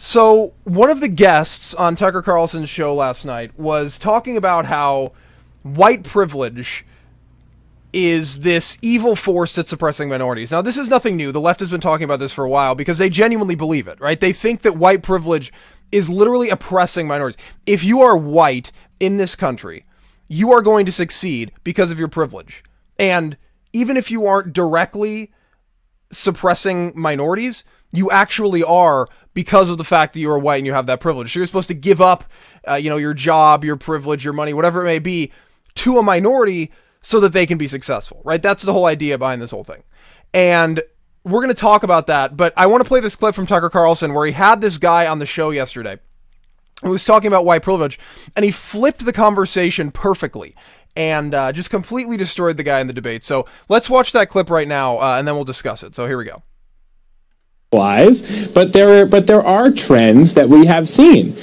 So one of the guests on Tucker Carlson's show last night was talking about how white privilege is this evil force that's suppressing minorities. Now, this is nothing new. The left has been talking about this for a while because they genuinely believe it, right? They think that white privilege is literally oppressing minorities. If you are white in this country, you are going to succeed because of your privilege. And even if you aren't directly suppressing minorities, you actually are because of the fact that you are white and you have that privilege. So you're supposed to give up, your job, your privilege, your money, whatever it may be, to a minority so that they can be successful, right? That's the whole idea behind this whole thing. And we're going to talk about that, but I want to play this clip from Tucker Carlson where he had this guy on the show yesterday who was talking about white privilege, and he flipped the conversation perfectly and just completely destroyed the guy in the debate. So let's watch that clip right now, and then we'll discuss it. So here we go. But there are trends that we have seen.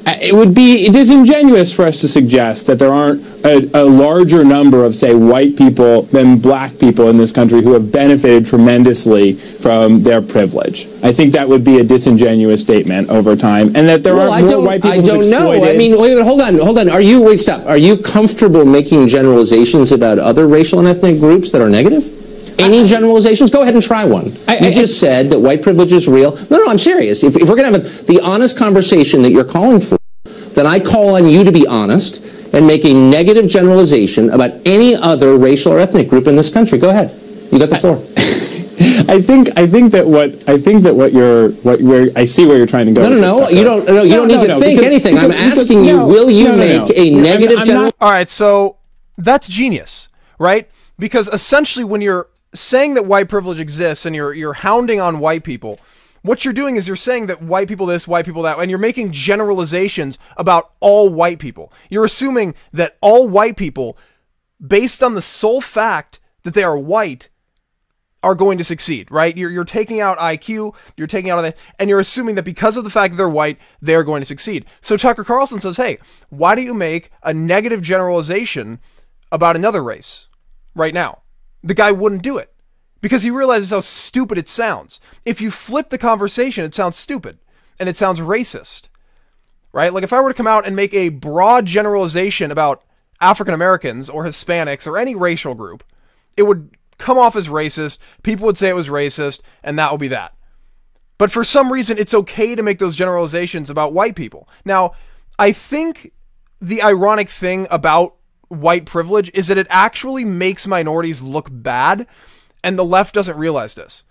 It would be disingenuous for us to suggest that there aren't a larger number of, say, white people than black people in this country who have benefited tremendously from their privilege. I think that would be a disingenuous statement over time, and that there are more white people. I don't know. I mean, wait, hold on. Are you comfortable making generalizations about other racial and ethnic groups that are negative? Any generalizations? Go ahead and try one. You just said that white privilege is real. No, I'm serious. If we're going to have the honest conversation that you're calling for, then I call on you to be honest and make a negative generalization about any other racial or ethnic group in this country. Go ahead. You got the floor. I see where you're trying to go. No. You don't need to think anything. I'm asking you, will you make a negative generalization? All right, so that's genius, right? Because essentially when you're saying that white privilege exists and you're hounding on white people, what you're doing is you're saying that white people this, white people that, and you're making generalizations about all white people. You're assuming that all white people, based on the sole fact that they are white, are going to succeed, right? You're taking out IQ, you're taking out that, and you're assuming that because of the fact that they're white, they're going to succeed. So Tucker Carlson says, hey, why do you make a negative generalization about another race right now? The guy wouldn't do it because he realizes how stupid it sounds. If you flip the conversation, it sounds stupid and it sounds racist, right? Like if I were to come out and make a broad generalization about African Americans or Hispanics or any racial group, it would come off as racist. People would say it was racist, and that would be that. But for some reason, it's okay to make those generalizations about white people. Now, I think the ironic thing about white privilege is that it actually makes minorities look bad, and the left doesn't realize this.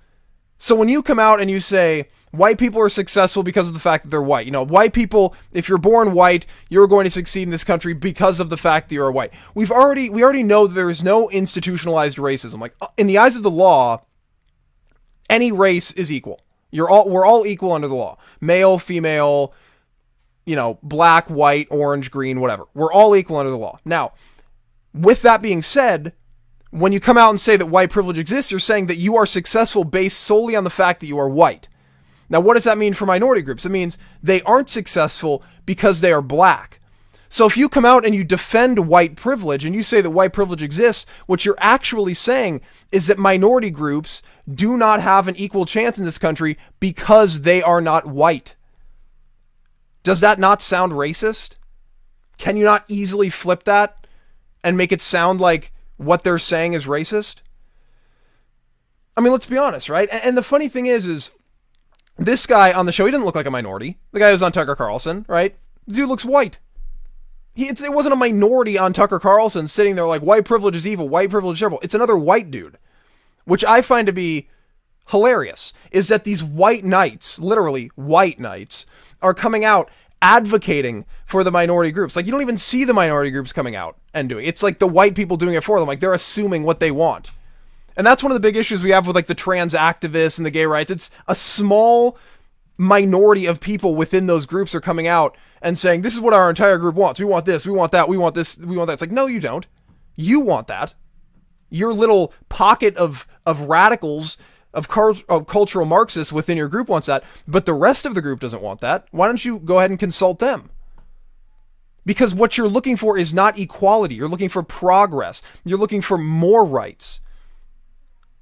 So when you come out and you say white people are successful because of the fact that they're white, white people, if you're born white, you're going to succeed in this country because of the fact that you're white. We already know that there is no institutionalized racism. Like in the eyes of the law, any race is equal. We're all equal under the law. Male, female, black, white, orange, green, whatever. We're all equal under the law. Now, with that being said, when you come out and say that white privilege exists, you're saying that you are successful based solely on the fact that you are white. Now, what does that mean for minority groups? It means they aren't successful because they are black. So if you come out and you defend white privilege and you say that white privilege exists, what you're actually saying is that minority groups do not have an equal chance in this country because they are not white. Does that not sound racist? Can you not easily flip that and make it sound like what they're saying is racist? I mean, let's be honest, right? And the funny thing is this guy on the show, he didn't look like a minority. The guy who's on Tucker Carlson, right? The dude looks white. It wasn't a minority on Tucker Carlson sitting there like, white privilege is evil, white privilege is terrible. It's another white dude, which I find to be hilarious, is that these white knights, literally white knights, are coming out advocating for the minority groups. Like, you don't even see the minority groups coming out and doing it. It's like the white people doing it for them. Like, they're assuming what they want. And that's one of the big issues we have with like the trans activists and the gay rights. It's a small minority of people within those groups are coming out and saying, this is what our entire group wants. We want this, we want that, we want this, we want that. It's like, no, you don't. You want that. Your little pocket of radicals, of cultural Marxists within your group wants that, but the rest of the group doesn't want that. Why don't you go ahead and consult them? Because what you're looking for is not equality. You're looking for progress. You're looking for more rights.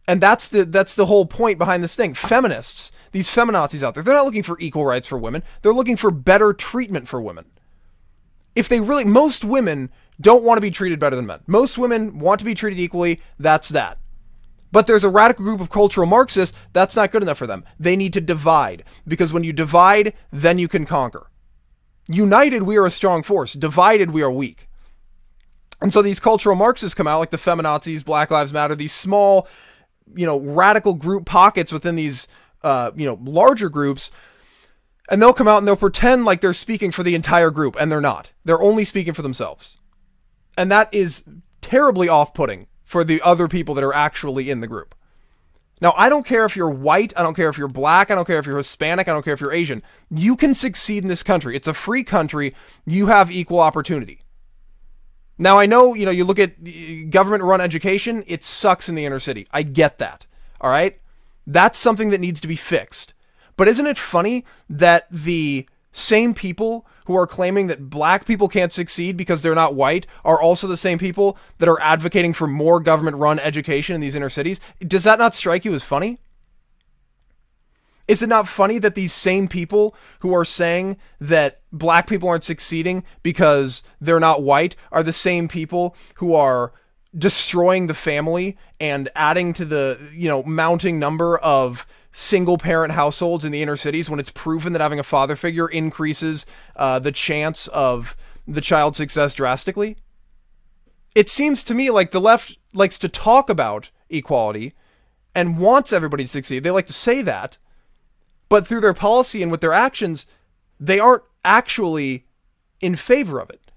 And that's the whole point behind this thing. Feminists, these feminazis out there, they're not looking for equal rights for women. They're looking for better treatment for women. Most women don't want to be treated better than men. Most women want to be treated equally. That's that. But there's a radical group of cultural Marxists, that's not good enough for them. They need to divide. Because when you divide, then you can conquer. United, we are a strong force. Divided, we are weak. And so these cultural Marxists come out, like the feminazis, Black Lives Matter, these small, radical group pockets within these, larger groups. And they'll come out and they'll pretend like they're speaking for the entire group, and they're not. They're only speaking for themselves. And that is terribly off-putting for the other people that are actually in the group. Now, I don't care if you're white, I don't care if you're black, I don't care if you're Hispanic, I don't care if you're Asian. You can succeed in this country. It's a free country. You have equal opportunity. Now, I know, you look at government-run education, it sucks in the inner city. I get that, all right? That's something that needs to be fixed. But isn't it funny that the same people who are claiming that black people can't succeed because they're not white are also the same people that are advocating for more government-run education in these inner cities? Does that not strike you as funny? Is it not funny that these same people who are saying that black people aren't succeeding because they're not white are the same people who are destroying the family and adding to the, mounting number of single parent households in the inner cities when it's proven that having a father figure increases the chance of the child's success drastically? It seems to me like the left likes to talk about equality and wants everybody to succeed. They like to say that, but through their policy and with their actions, they aren't actually in favor of it.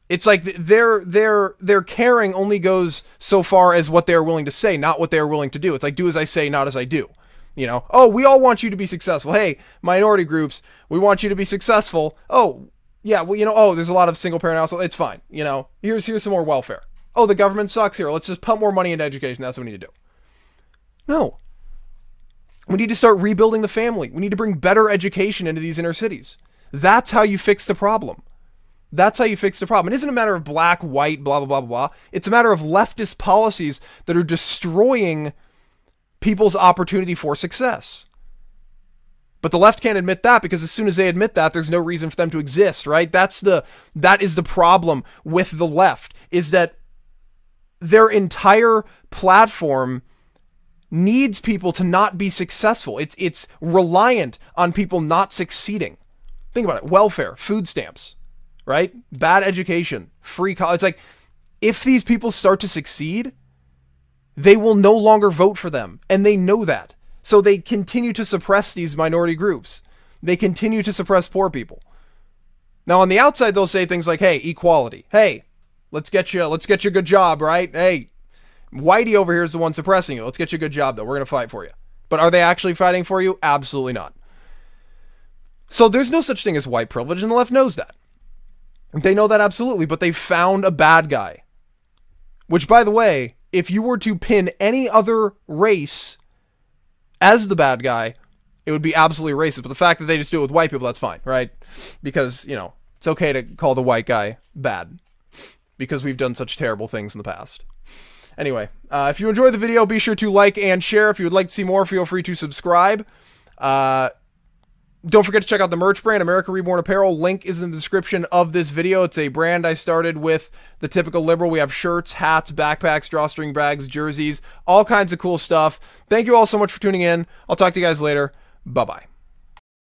It's like their caring only goes so far as what they're willing to say, not what they're willing to do. It's like, do as I say, not as I do. Oh, we all want you to be successful. Hey, minority groups, we want you to be successful. Oh, yeah, well, there's a lot of single parent households. It's fine. Here's some more welfare. Oh, the government sucks here. Let's just pump more money into education. That's what we need to do. No. We need to start rebuilding the family. We need to bring better education into these inner cities. That's how you fix the problem. That's how you fix the problem. It isn't a matter of black, white, blah, blah, blah, blah. It's a matter of leftist policies that are destroying people's opportunity for success. But the left can't admit that, because as soon as they admit that, there's no reason for them to exist, right? That is the problem with the left, is that their entire platform needs people to not be successful. It's reliant on people not succeeding. Think about it. Welfare, food stamps, right? Bad education, free college. It's like, if these people start to succeed, they will no longer vote for them. And they know that. So they continue to suppress these minority groups. They continue to suppress poor people. Now, on the outside, they'll say things like, hey, equality. Hey, let's get you a good job, right? Hey, Whitey over here is the one suppressing you. Let's get you a good job, though. We're going to fight for you. But are they actually fighting for you? Absolutely not. So there's no such thing as white privilege, and the left knows that. They know that absolutely, but they found a bad guy. Which, by the way, if you were to pin any other race as the bad guy, it would be absolutely racist. But the fact that they just do it with white people, that's fine, right? Because, it's okay to call the white guy bad, because we've done such terrible things in the past. Anyway, if you enjoyed the video, be sure to like and share. If you would like to see more, feel free to subscribe. Don't forget to check out the merch brand, America Reborn Apparel. Link is in the description of this video. It's a brand I started with the typical liberal. We have shirts, hats, backpacks, drawstring bags, jerseys, all kinds of cool stuff. Thank you all so much for tuning in. I'll talk to you guys later. Bye-bye.